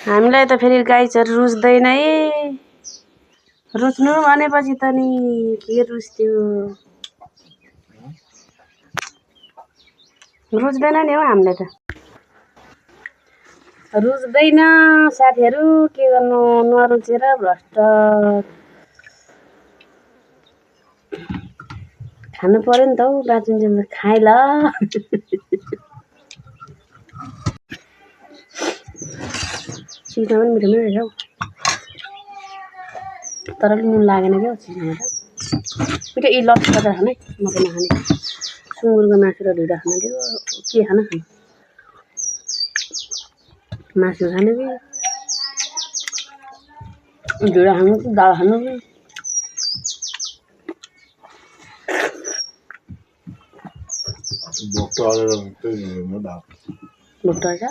हामीलाई त फेरि गाईचर रुच्दैन है। रुच्नु भनेपछि त नि के रुच्थ्यो। रुच्दैन नि हौ हामीलाई त। रुच्दैन साथीहरू के गर्नु नरुचेर भ्रष्ट खानु पर्यो नि त हौ बाँचुन्जेल खाइ ल। चिजमा पनि मिठो मिठो रहेछ हौ तर पनि नुन लागेन क्या चिजमा त मिठो। यी लट्ठी गरेर खाने म त नखाने। सुँगुरको मासु र ढुँडा खान दियो के खान मासु खानु कि ढुँडा खानु कि दाल खानु कि भोक्टा हालेर हुन्छ नि दाल। भुक्टा छ